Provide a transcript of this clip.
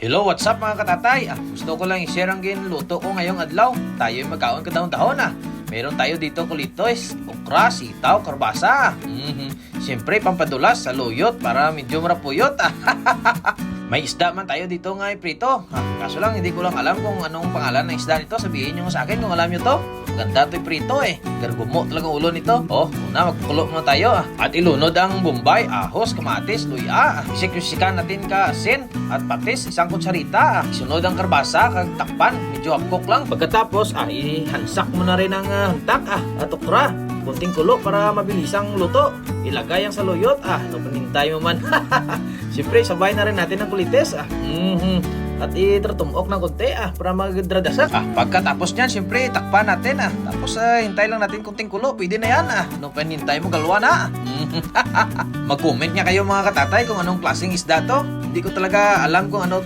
Hello, what's up mga katatay? Gusto ko lang i-share ang ginluto ko ngayong adlaw. Tayo'y magkaon kadahon-dahon. Meron tayo dito kulitoys, okra, sitaw, karbasa. Siyempre, pampadulas sa luyot para medyo marapuyot. May isda man tayo dito nga prito. Kaso lang, hindi ko lang alam kung anong pangalan ng isda nito. Sabihin nyo sa akin kung alam nyo to. Ganda to'y prito Gargumo talagang ulo nito. Una, magkukulo muna tayo. At ilunod ang bombay, ahos, kamatis, luya. Isik-isikan natin ka asin at patis, isang kutsarita. Isunod ang karbasa, kag takpan. Medyo hapkok lang. Pagkatapos, ihansak mo na rin ang hantak at okra. Kunting kulo para mabilisang luto. Ilagay ang saluyot. Napanintay mo man. Siyempre, sabay na rin natin ang kulites. At itratumok ng konti para magdradasak. Pagkatapos niyan, siyempre, takpan natin. Tapos, hintay lang natin kunting kulo. Pwede na yan. Nung panintay mo, galwa na. Mag-comment nga kayo mga katatay kung anong klaseng isda to. Hindi ko talaga alam kung ano to.